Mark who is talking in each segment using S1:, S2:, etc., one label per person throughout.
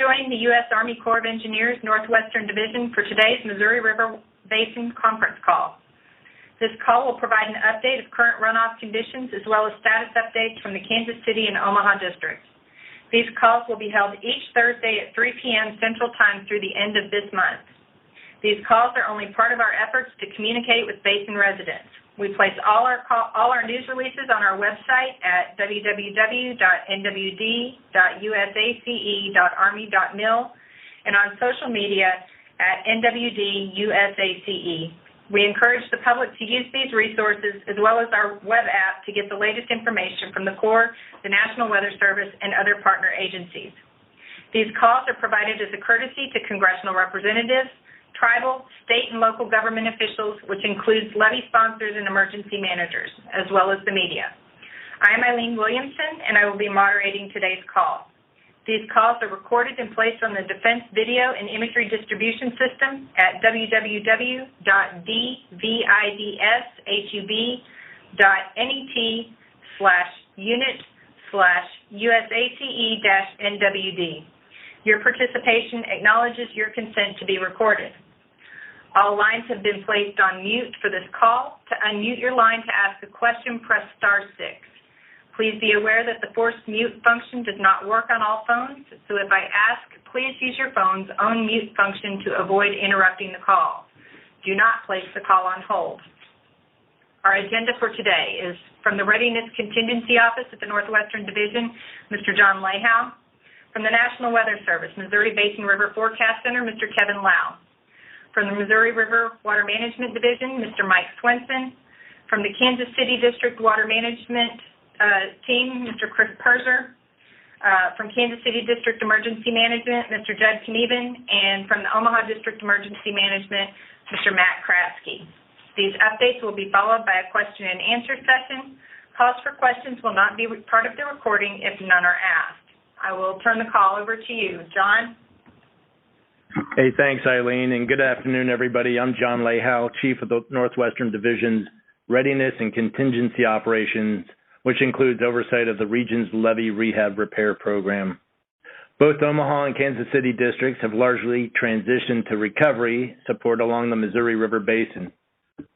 S1: joining the U.S. Army Corps of Engineers Northwestern Division for today's Missouri River Basin conference call. This call will provide an update of current runoff conditions as well as status updates from the Kansas City and Omaha districts. These calls will be held each Thursday at 3 p.m. Central Time through the end of this month. These calls are only part of our efforts to communicate with Basin residents. We place all our news releases on our website at www.nwd.usace.army.mil and on social media at NWDUSACE. We encourage the public to use these resources as well as our web app to get the latest information from the Corps, the National Weather Service, and other partner agencies. These calls are provided as a courtesy to congressional representatives, tribal, state, and local government officials, which includes levee sponsors and emergency managers, as well as the media. I am Eileen Williamson, and I will be moderating today's call. These calls are recorded and placed on the Defense Video and Imagery Distribution System at www.dvidshub.net/unit/USACE-NWD. Your participation acknowledges your consent to be recorded. All lines have been placed on mute for this call. To unmute your line to ask a question, press *6. Please be aware that the forced mute function does not work on all phones, so if I ask, please use your phone's own mute function to avoid interrupting the call. Do not place the call on hold. Our agenda for today is from the Readiness Contingency Office at the Northwestern Division, Mr. John Lahau. From the National Weather Service, Missouri Basin River Forecast Center, Mr. Kevin Lau. From the Missouri River Water Management Division, Mr. Mike Swenson. From the Kansas City District Water Management Team, Mr. Chris Perzer. From Kansas City District Emergency Management, Mr. Judd Knieven. And from the Omaha District Emergency Management, Mr. Matt Kraske. These updates will be followed by a question and answer session. Calls for questions will not be part of the recording if none are asked. I will turn the call over to you. John?
S2: Hey, thanks, Eileen, and good afternoon, everybody. I'm John Lahau, Chief of the Northwestern Division's Readiness and Contingency Operations, which includes oversight of the region's levee rehab repair program. Both Omaha and Kansas City districts have largely transitioned to recovery support along the Missouri River Basin.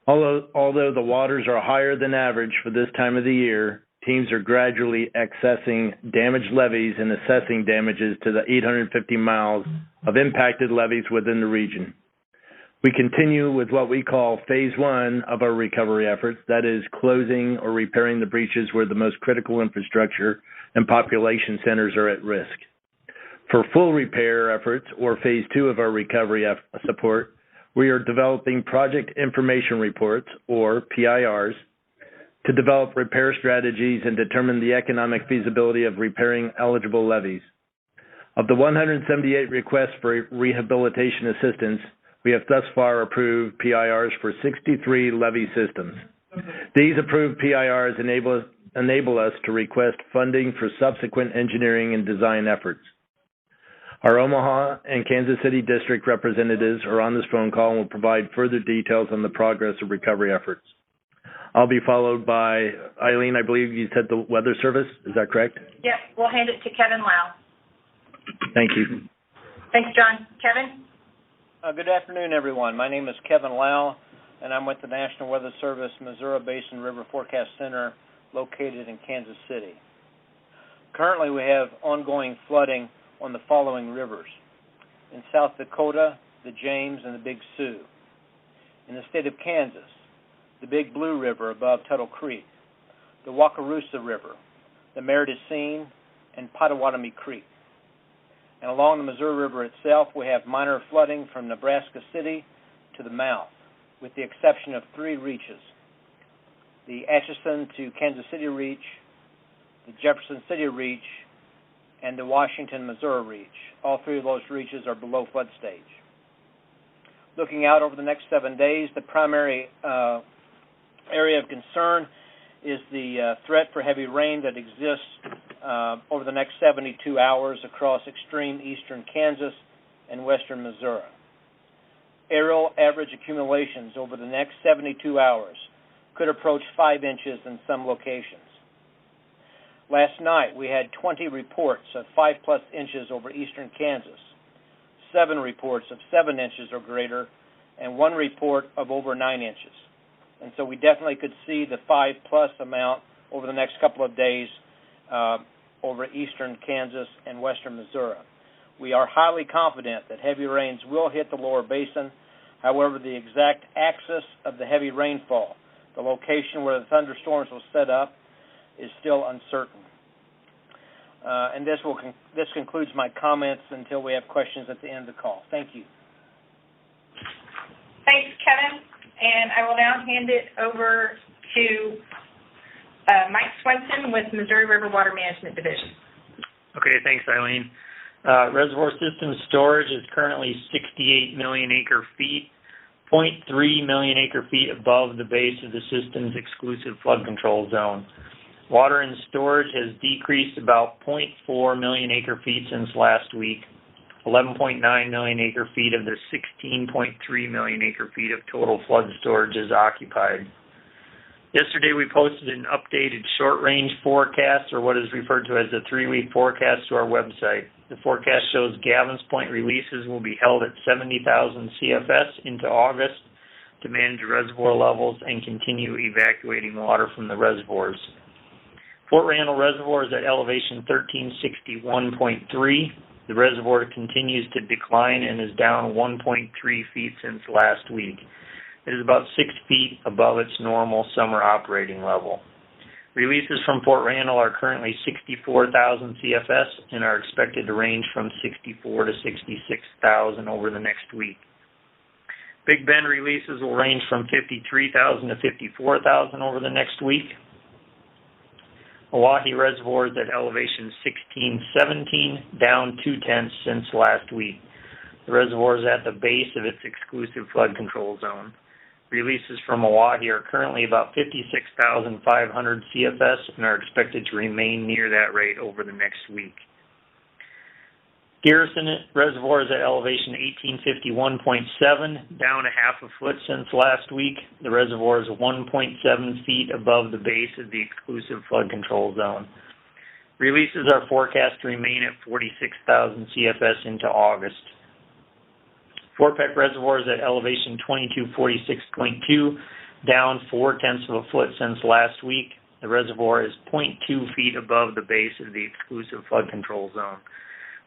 S2: Although the waters are higher than average for this time of the year, teams are gradually accessing damaged levees and assessing damages to the 850 miles of impacted levees within the region. We continue with what we call Phase 1 of our recovery efforts, that is, closing or repairing the breaches where the most critical infrastructure and population centers are at risk. For full repair efforts, or Phase 2 of our recovery support, we are developing Project Information Reports, or PIRs, to develop repair strategies and determine the economic feasibility of repairing eligible levees. Of the 178 requests for rehabilitation assistance, we have thus far approved PIRs for 63 levee systems. These approved PIRs enable us to request funding for subsequent engineering and design efforts. Our Omaha and Kansas City district representatives are on this phone call and will provide further details on the progress of recovery efforts. I'll be followed by, Eileen, I believe you said the Weather Service. Is that correct?
S1: Yes, we'll hand it to Kevin Lau.
S2: Thank you.
S1: Thanks, John. Kevin?
S3: Good afternoon, everyone. My name is Kevin Lau, and I'm with the National Weather Service Missouri Basin River Forecast Center located in Kansas City. Currently, we have ongoing flooding on the following rivers. In South Dakota, the James and the Big Sioux. In the state of Kansas, the Big Blue River above Tuttle Creek, the Wakarusa River, the Meridicine, and Pottawatomie Creek. And along the Missouri River itself, we have minor flooding from Nebraska City to the mouth, with the exception of 3 reaches. The Atchison to Kansas City Reach, the Jefferson City Reach, and the Washington, Missouri Reach. All 3 of those reaches are below flood stage. Looking out over the next 7 days, the primary area of concern is the threat for heavy rain that exists over the next 72 hours across extreme eastern Kansas and western Missouri. Aerial average accumulations over the next 72 hours could approach 5 inches in some locations. Last night, we had 20 reports of 5+ inches over eastern Kansas, 7 reports of 7 inches or greater, and 1 report of over 9 inches. And so we definitely could see the 5+ amount over the next couple of days over eastern Kansas and western Missouri. We are highly confident that heavy rains will hit the lower basin. However, the exact axis of the heavy rainfall, the location where the thunderstorms will set up, is still uncertain. And this concludes my comments until we have questions at the end of the call. Thank you.
S1: Thanks, Kevin. And I will now hand it over to Mike Swenson with Missouri River Water Management Division.
S4: Okay, thanks, Eileen. Reservoir system storage is currently 68 million acre feet, 0.3 million acre feet above the base of the system's exclusive flood control zone. Water in storage has decreased about 0.4 million acre feet since last week. 11.9 million acre feet of the 16.3 million acre feet of total flood storage is occupied. Yesterday we posted an updated short-range forecast, or what is referred to as a 3-week forecast, to our website. The forecast shows Gavin's Point releases will be held at 70,000 CFS into August to manage reservoir levels and continue evacuating water from the reservoirs. Fort Randall Reservoir is at elevation 1361.3. The reservoir continues to decline and is down 1.3 feet since last week. It is about 6 feet above its normal summer operating level. Releases from Fort Randall are currently 64,000 CFS and are expected to range from 64 to 66,000 over the next week. Big Bend releases will range from 53,000 to 54,000 over the next week. Oahe Reservoir is at elevation 1617, down 0.2 since last week. The reservoir is at the base of its exclusive flood control zone. Releases from Oahe are currently about 56,500 CFS and are expected to remain near that rate over the next week. Garrison Reservoir is at elevation 1851.7, down 0.5 foot since last week. The reservoir is 1.7 feet above the base of the exclusive flood control zone. Releases are forecast to remain at 46,000 CFS into August. Fort Peck Reservoir is at elevation 2246.2, down 0.4 foot since last week. The reservoir is 0.2 feet above the base of the exclusive flood control zone.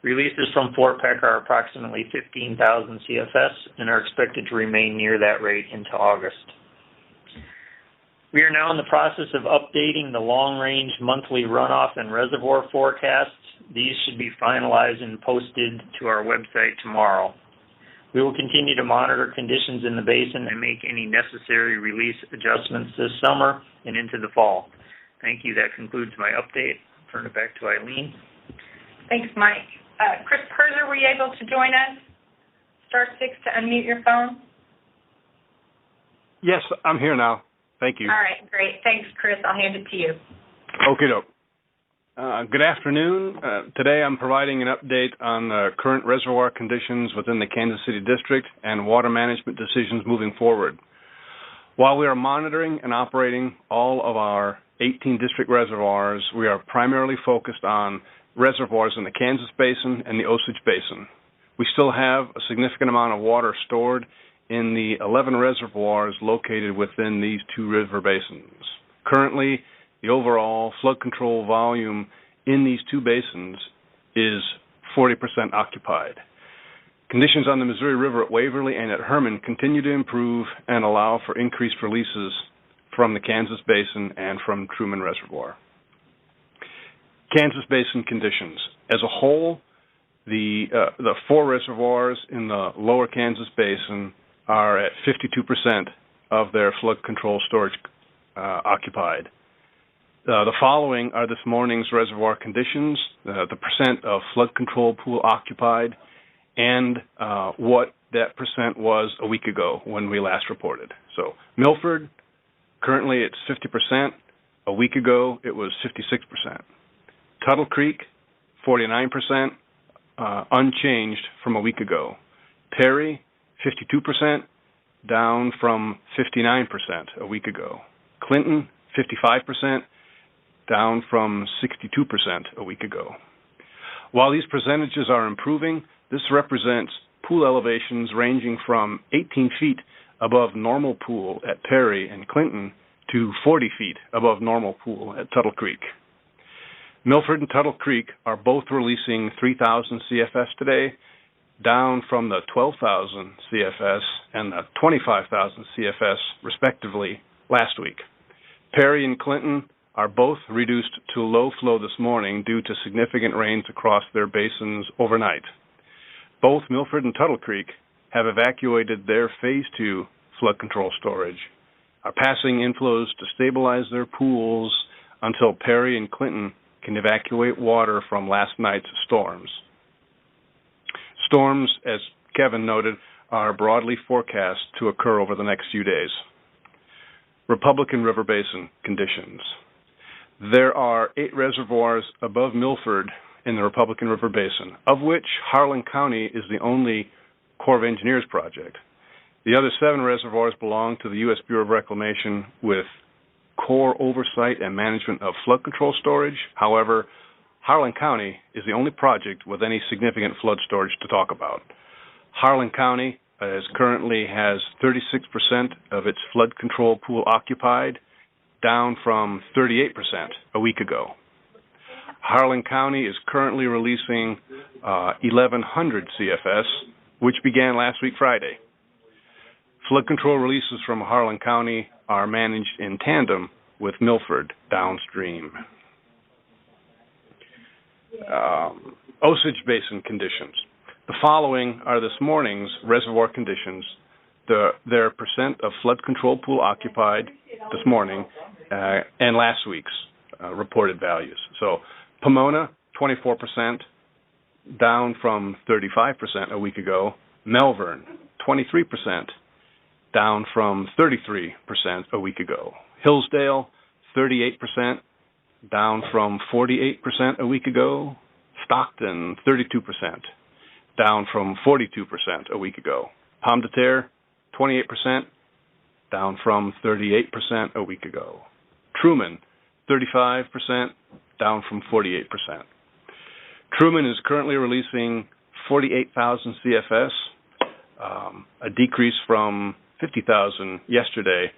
S4: Releases from Fort Peck are approximately 15,000 CFS and are expected to remain near that rate into August. We are now in the process of updating the long-range monthly runoff and reservoir forecasts. These should be finalized and posted to our website tomorrow. We will continue to monitor conditions in the basin and make any necessary release adjustments this summer and into the fall. Thank you. That concludes my update. I'll turn it back to Eileen.
S1: Thanks, Mike. Chris Perzer, were you able to join us? Star 6 to unmute your phone.
S5: Yes, I'm here now. Thank you.
S1: All right, great. Thanks, Chris. I'll hand it to you.
S5: Okey-doke. Good afternoon. Today I'm providing an update on current reservoir conditions within the Kansas City District and water management decisions moving forward. While we are monitoring and operating all of our 18 district reservoirs, we are primarily focused on reservoirs in the Kansas Basin and the Osage Basin. We still have a significant amount of water stored in the 11 reservoirs located within these two river basins. Currently, the overall flood control volume in these two basins is 40% occupied. Conditions on the Missouri River at Waverly and at Herman continue to improve and allow for increased releases from the Kansas Basin and from Truman Reservoir. Kansas Basin conditions. As a whole, the 4 reservoirs in the lower Kansas Basin are at 52% of their flood control storage occupied. The following are this morning's reservoir conditions, the percent of flood control pool occupied, and what that percent was a week ago when we last reported. So Milford, currently it's 50%. A week ago, it was 56%. Tuttle Creek, 49%, unchanged from a week ago. Perry, 52%, down from 59% a week ago. Clinton, 55%, down from 62% a week ago. While these percentages are improving, this represents pool elevations ranging from 18 feet above normal pool at Perry and Clinton to 40 feet above normal pool at Tuttle Creek. Milford and Tuttle Creek are both releasing 3,000 CFS today, down from the 12,000 CFS and the 25,000 CFS, respectively, last week. Perry and Clinton are both reduced to low flow this morning due to significant rains across their basins overnight. Both Milford and Tuttle Creek have evacuated their Phase 2 flood control storage, are passing inflows to stabilize their pools until Perry and Clinton can evacuate water from last night's storms. Storms, as Kevin noted, are broadly forecast to occur over the next few days. Republican River Basin conditions. There are 8 reservoirs above Milford in the Republican River Basin, of which Harlan County is the only Corps of Engineers project. The other 7 reservoirs belong to the U.S. Bureau of Reclamation with Corps oversight and management of flood control storage. However, Harlan County is the only project with any significant flood storage to talk about. Harlan County currently has 36% of its flood control pool occupied, down from 38% a week ago. Harlan County is currently releasing 1,100 CFS, which began last week Friday. Flood control releases from Harlan County are managed in tandem with Milford downstream. Osage Basin conditions. The following are this morning's reservoir conditions, their percent of flood control pool occupied this morning, and last week's reported values. So Pomona, 24%, down from 35% a week ago. Melbourne, 23%, down from 33% a week ago. Hillsdale, 38%, down from 48% a week ago. Stockton, 32%, down from 42% a week ago. Pomme de Terre, 28%, down from 38% a week ago. Truman, 35%, down from 48%. Truman is currently releasing 48,000 CFS, a decrease from 50,000 yesterday.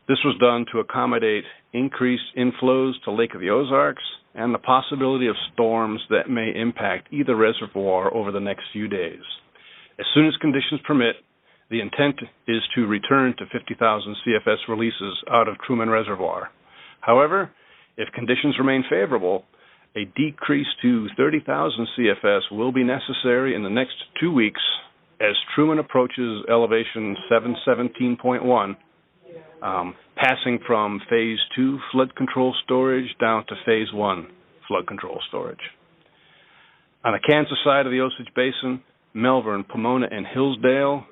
S5: This was done to accommodate increased inflows to Lake of the Ozarks and the possibility of storms that may impact either reservoir over the next few days. As soon as conditions permit, the intent is to return to 50,000 CFS releases out of Truman Reservoir. However, if conditions remain favorable, a decrease to 30,000 CFS will be necessary in the next 2 weeks as Truman approaches elevation 717.1, passing from Phase 2 flood control storage down to Phase 1 flood control storage. On the Kansas side of the Osage Basin, Melbourne, Pomona, and Hillsdale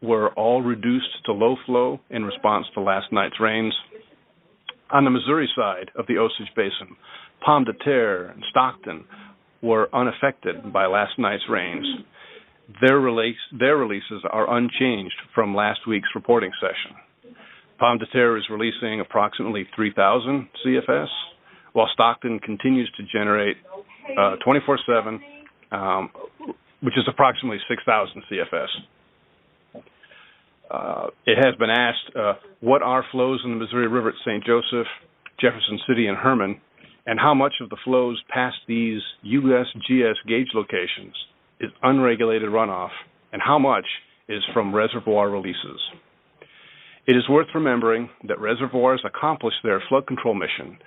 S5: were all reduced to low flow in response to last night's rains. On the Missouri side of the Osage Basin, Pomme de Terre and Stockton were unaffected by last night's rains. Their releases are unchanged from last week's reporting session. Pomme de Terre is releasing approximately 3,000 CFS, while Stockton continues to generate 24/7, which is approximately 6,000 CFS. It has been asked, what are flows in the Missouri River at St. Joseph, Jefferson City, and Herman, and how much of the flows past these USGS gauge locations is unregulated runoff, and how much is from reservoir releases. It is worth remembering that reservoirs accomplish their flood control mission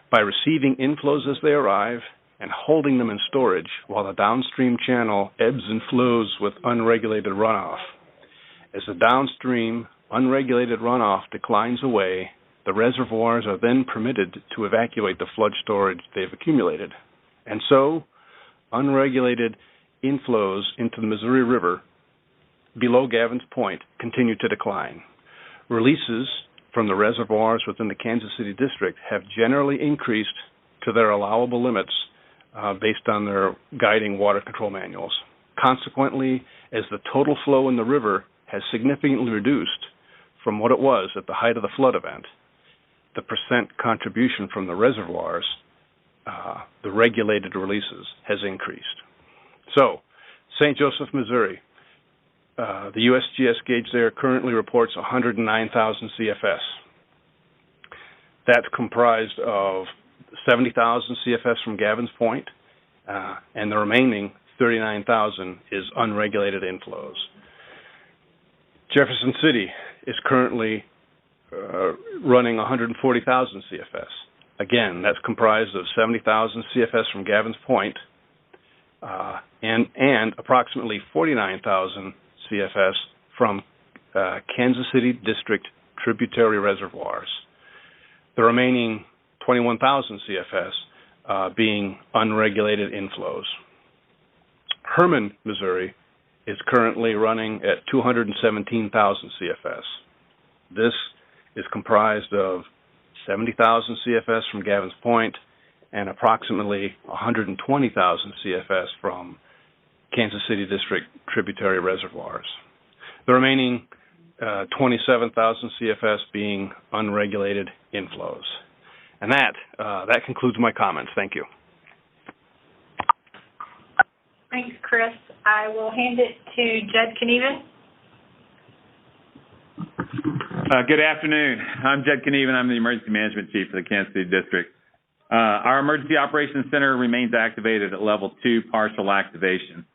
S5: by receiving inflows as they arrive and holding them in storage while the downstream channel ebbs and flows with unregulated runoff. As the downstream unregulated runoff declines away, the reservoirs are then permitted to evacuate the flood storage they've accumulated. And so, unregulated inflows into the Missouri River below Gavin's Point continue to decline. Releases from the reservoirs within the Kansas City District have generally increased to their allowable limits based on their guiding water control manuals. Consequently, as the total flow in the river has significantly reduced from what it was at the height of the flood event, the percent contribution from the reservoirs the regulated releases has increased. So, St. Joseph, Missouri, the USGS gauge there currently reports 109,000 CFS. That's comprised of 70,000 CFS from Gavin's Point, and the remaining 39,000 is unregulated inflows. Jefferson City is currently running 140,000 CFS. Again, that's comprised of 70,000 CFS from Gavin's Point and approximately 49,000 CFS from Kansas City District tributary reservoirs. The remaining 21,000 CFS being unregulated inflows. Herman, Missouri is currently running at 217,000 CFS. This is comprised of 70,000 CFS from Gavin's Point and approximately 120,000 CFS from Kansas City District tributary reservoirs. The remaining 27,000 CFS being unregulated inflows. And that concludes my comments. Thank you.
S1: Thanks, Chris. I will hand it to Jed Knieven.
S6: Good afternoon. I'm Jed Knieven. I'm the Emergency Management Chief for the Kansas City District. Our Emergency Operations Center remains activated at Level 2 partial activation.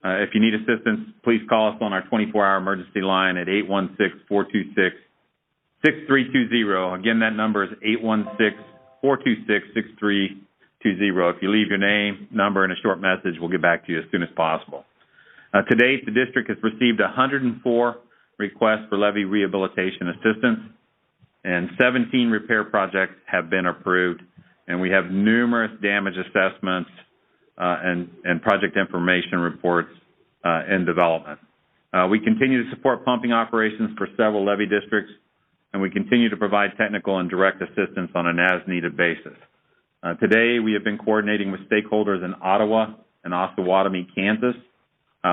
S6: If you need assistance, please call us on our 24-hour emergency line at 816-426-6320. Again, that number is 816-426-6320. If you leave your name, number, and a short message, we'll get back to you as soon as possible. To date, the district has received 104 requests for levee rehabilitation assistance, and 17 repair projects have been approved, and we have numerous damage assessments and project information reports in development. We continue to support pumping operations for several levee districts, and we continue to provide technical and direct assistance on an as-needed basis. Today, we have been coordinating with stakeholders in Ottawa and Osawatomie, Kansas.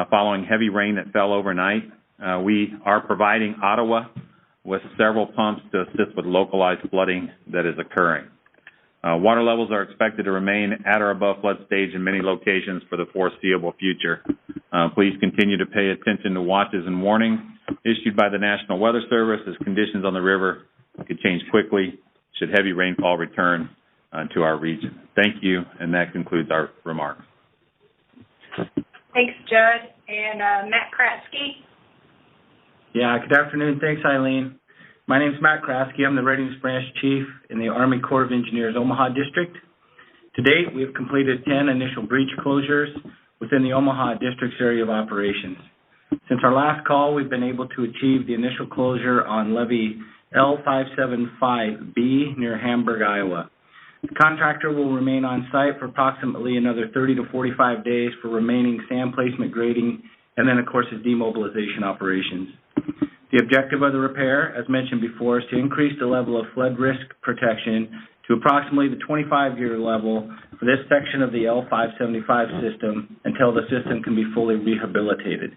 S6: Following heavy rain that fell overnight, we are providing Ottawa with several pumps to assist with localized flooding that is occurring. Water levels are expected to remain at or above flood stage in many locations for the foreseeable future. Please continue to pay attention to watches and warnings issued by the National Weather Service as conditions on the river could change quickly should heavy rainfall return to our region. Thank you, and that concludes our remarks.
S1: Thanks, Judd. And Matt Kratzke.
S7: Yeah, good afternoon. Thanks, Eileen. My name is Matt Kratzke. I'm the Readiness Branch Chief in the Army Corps of Engineers Omaha District. To date, we have completed 10 initial breach closures within the Omaha District's area of operations. Since our last call, we've been able to achieve the initial closure on levee L575B near Hamburg, Iowa. The contractor will remain on site for approximately another 30 to 45 days for remaining sand placement grading and then, of course, his demobilization operations. The objective of the repair, as mentioned before, is to increase the level of flood risk protection to approximately the 25-year level for this section of the L575 system until the system can be fully rehabilitated.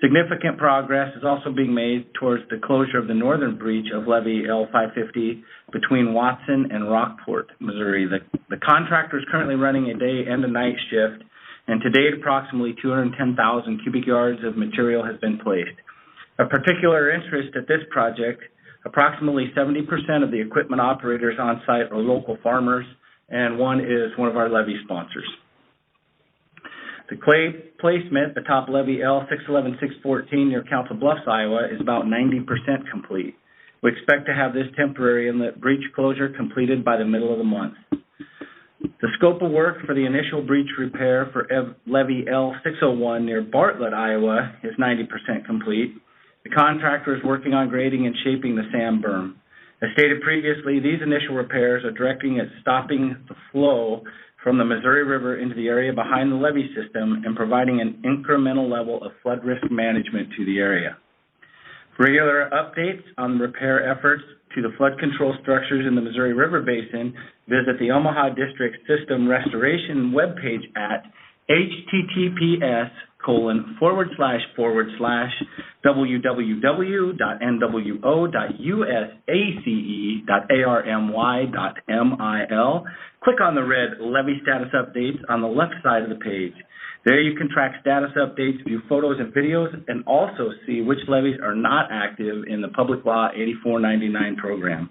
S7: Significant progress is also being made towards the closure of the northern breach of levee L550 between Watson and Rockport, Missouri. The contractor is currently running a day and a night shift, and to date approximately 210,000 cubic yards of material has been placed. Of particular interest at this project, approximately 70% of the equipment operators on site are local farmers, and one is one of our levee sponsors. The clay placement atop levee L611614 near Council Bluffs, Iowa is about 90% complete. We expect to have this temporary inlet breach closure completed by the middle of the month. The scope of work for the initial breach repair for levee L601 near Bartlett, Iowa is 90% complete. The contractor is working on grading and shaping the sand berm. As stated previously, these initial repairs are directing at stopping the flow from the Missouri River into the area behind the levee system and providing an incremental level of flood risk management to the area. For regular updates on the repair efforts to the flood control structures in the Missouri River Basin, visit the Omaha District System Restoration webpage at https://www.nwo.usace.army.mil click on the red Levy Status Updates on the left side of the page. There you can track status updates, view photos and videos, and also see which levies are not active in the Public Law 8499 program.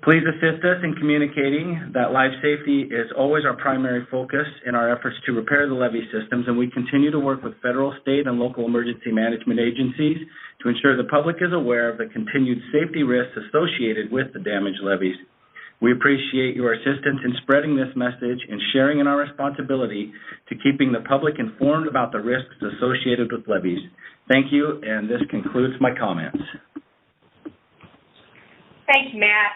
S7: Please assist us in communicating that life safety is always our primary focus in our efforts to repair the levee systems, and we continue to work with federal, state, and local emergency management agencies to ensure the public is aware of the continued safety risks associated with the damaged levees. We appreciate your assistance in spreading this message and sharing in our responsibility to keeping the public informed about the risks associated with levees. Thank you, and this concludes my comments.
S1: Thank you, Matt.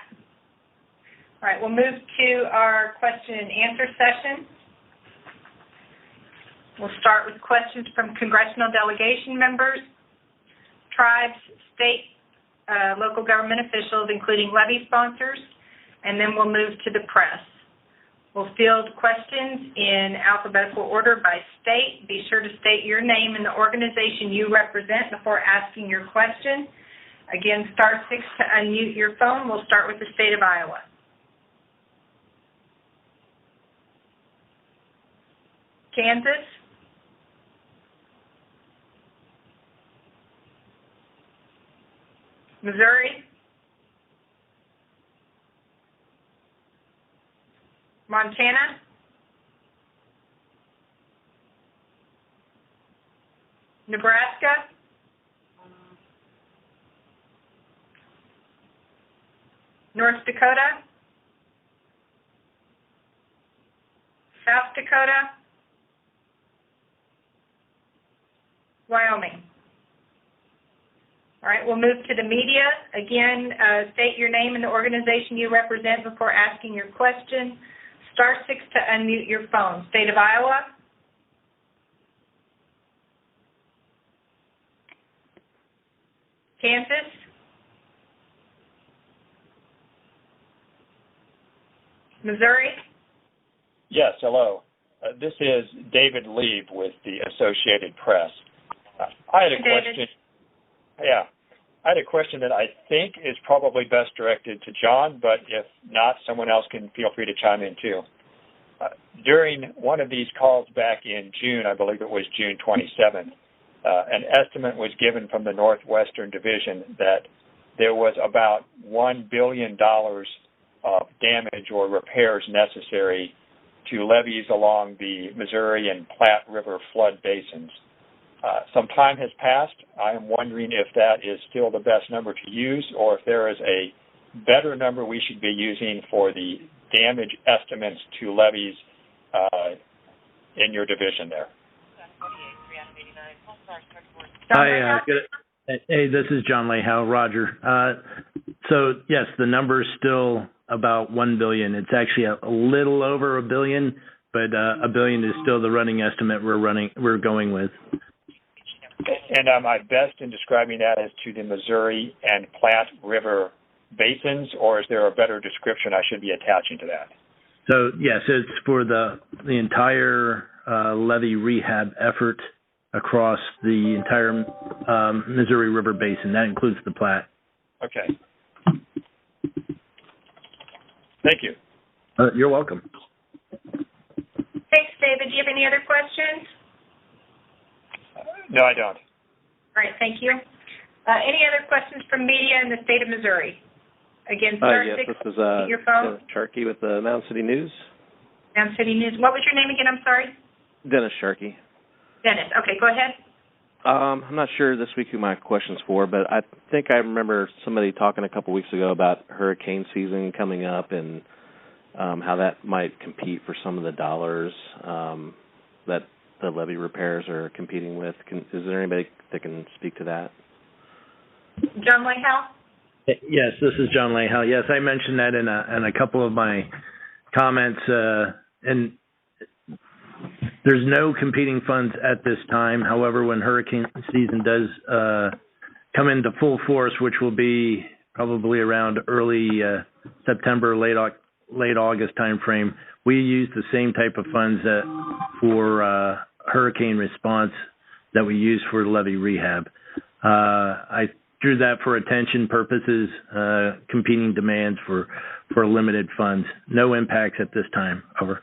S1: All right, we'll move to our question and answer session. We'll start with questions from Congressional delegation members, tribes, state, local government officials, including levy sponsors, and then we'll move to the press. We'll field questions in alphabetical order by state. Be sure to state your name and the organization you represent before asking your question. Again, *6 to unmute your phone. We'll start with the state of Iowa. Kansas, Missouri, Montana, Nebraska, North Dakota, South Dakota, Wyoming. All right, we'll move to the media. Again, state your name and the organization you represent before asking your question. *6 to unmute your phone. State of Iowa. Kansas. Missouri.
S8: Yes, hello. This is David Lieb with the Associated Press. I had a question. Yeah, I had a question that I think is probably best directed to John, but if not, someone else can feel free to chime in too. During one of these calls back in June, I believe it was June 27th, an estimate was given from the Northwestern Division that there was about $1 billion of damage or repairs necessary to levees along the Missouri and Platte River flood basins. Some time has passed. I am wondering if that is still the best number to use or if there is a better number we should be using for the damage estimates to levees in your division there.
S2: Hi, hey, this is John Layhow, Roger. So, yes, the number is still about $1 billion. It's actually a little over $1 billion, but $1 billion is still the running estimate we're going with.
S8: And am I best in describing that as to the Missouri and Platte River basins, or is there a better description I should be attaching to that?
S2: So, yes, it's for the entire levee rehab effort across the entire Missouri River Basin. That includes the Platte.
S8: Okay. Thank you.
S2: You're welcome.
S1: Thanks, David. Do you have any other questions?
S8: No, I don't.
S1: All right, thank you. Any other questions from media in the state of Missouri? Again,
S9: yes,
S1: *6
S9: this is
S1: your phone.
S9: Dennis Sharkey with the Mound City News.
S1: Mound City News. What was your name again? I'm sorry.
S9: Dennis Sharkey.
S1: Dennis. Okay, go ahead.
S9: I'm not sure this week who my question's for, but I think I remember somebody talking a couple weeks ago about hurricane season coming up and how that might compete for some of the dollars that the levee repairs are competing with. Is there anybody that can speak to that?
S1: John Layhow?
S2: Yes, this is John Layhow. Yes, I mentioned that in a couple of my comments, and there's no competing funds at this time. However, when hurricane season does come into full force, which will be probably around early September, late August timeframe, we use the same type of funds for hurricane response that we use for levee rehab. I drew that for attention purposes, competing demands for limited funds. No impacts at this time. Over.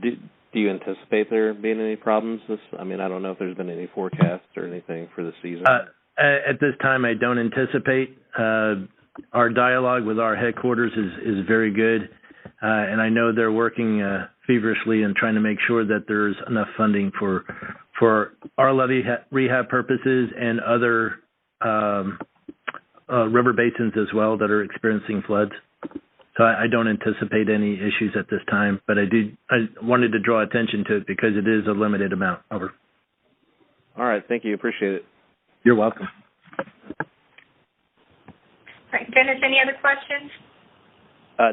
S9: Do you anticipate there being any problems? I don't know if there's been any forecasts or anything for the season.
S2: At this time, I don't anticipate. Our dialogue with our headquarters is very good, and I know they're working feverishly in trying to make sure that there's enough funding for our levee rehab purposes and other river basins as well that are experiencing floods. So I don't anticipate any issues at this time, but I wanted to draw attention to it because it is a limited amount. Over.
S9: All right. Thank you. Appreciate it.
S2: You're welcome.
S1: All right, Dennis, any other questions?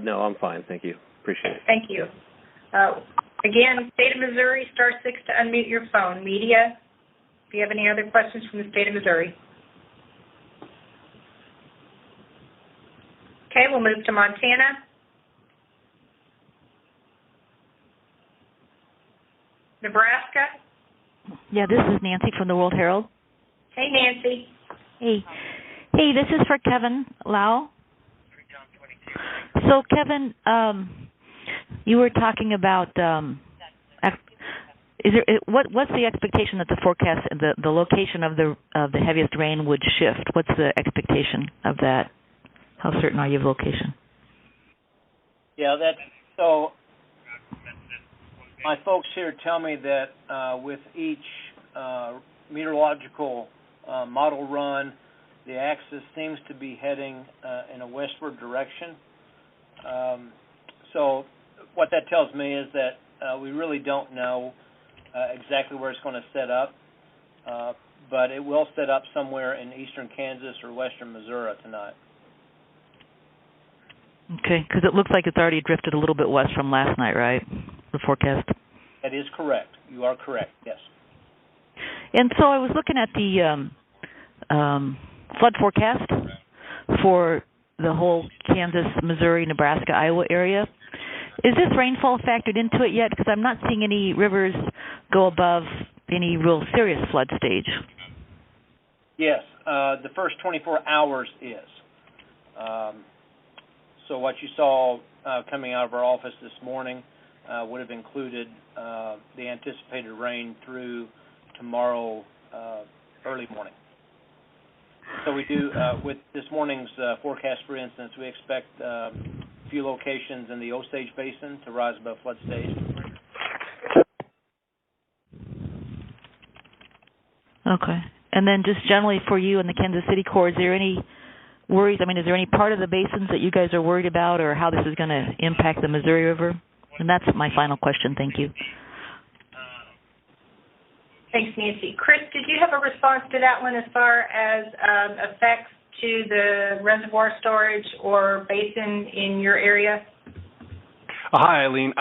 S9: No, I'm fine. Thank you. Appreciate it.
S1: Thank you. Again, State of Missouri, *6 to unmute your phone. Media, do you have any other questions from the State of Missouri? Okay, we'll move to Montana. Nebraska.
S10: Yeah, this is Nancy from the World Herald.
S1: Hey, Nancy.
S10: Hey, this is for Kevin Lau. So, Kevin, you were talking about what's the expectation that the forecast, the location of the heaviest rain would shift? What's the expectation of that? How certain are you of location?
S3: Yeah, so. My folks here tell me that with each meteorological model run, the axis seems to be heading in a westward direction. So what that tells me is that we really don't know exactly where it's going to set up, but it will set up somewhere in eastern Kansas or western Missouri tonight.
S10: Okay, because it looks like it's already drifted a little bit west from last night, right? The forecast.
S3: That is correct. You are correct, yes.
S10: And so I was looking at the flood forecast for the whole Kansas, Missouri, Nebraska, Iowa area. Is this rainfall factored into it yet? Because I'm not seeing any rivers go above any real serious flood stage.
S3: Yes, the first 24 hours is. So what you saw coming out of our office this morning would have included the anticipated rain through tomorrow early morning. So we do, with this morning's forecast, for instance, we expect a few locations in the Osage Basin to rise above flood stage.
S10: Okay. And then just generally for you in the Kansas City core, is there any worries? I mean, is there any part of the basins that you guys are worried about or how this is going to impact the Missouri River? And that's my final question. Thank you.
S1: Thanks, Nancy. Chris, did you have a response to that one as far as effects to the reservoir storage or basin in your area?
S5: Hi, Eileen.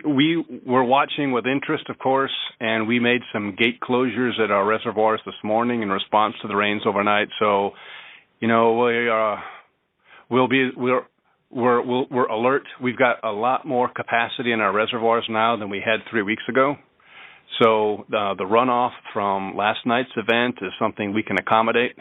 S5: We were watching with interest, of course, and we made some gate closures at our reservoirs this morning in response to the rains overnight. So, we're alert. We've got a lot more capacity in our reservoirs now than we had 3 weeks ago. So the runoff from last night's event is something we can accommodate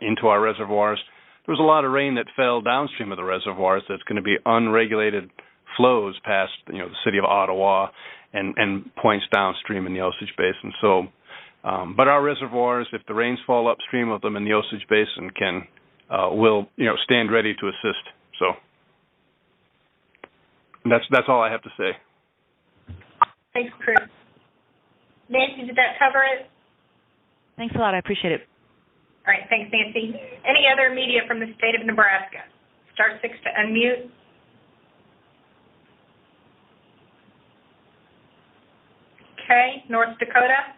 S5: into our reservoirs. There was a lot of rain that fell downstream of the reservoirs that's going to be unregulated flows past the city of Ottawa and points downstream in the Osage Basin. So, but our reservoirs, if the rains fall upstream of them in the Osage Basin, will stand ready to assist. So that's all I have to say.
S1: Thanks, Chris. Nancy, did that cover it?
S10: Thanks a lot. I appreciate it.
S1: All right, thanks, Nancy. Any other media from the state of Nebraska? *6 to unmute. Okay, North Dakota.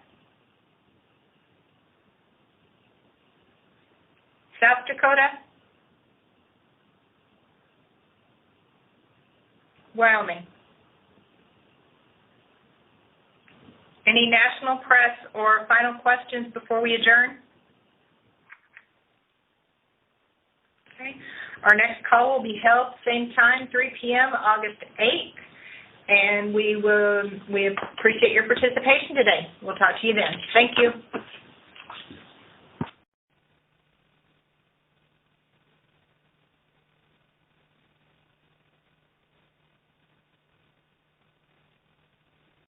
S1: South Dakota. Wyoming. Any national press or final questions before we adjourn? Okay. Our next call will be held same time, 3 p.m., August 8th, and we appreciate your participation today. We'll talk to you then. Thank you.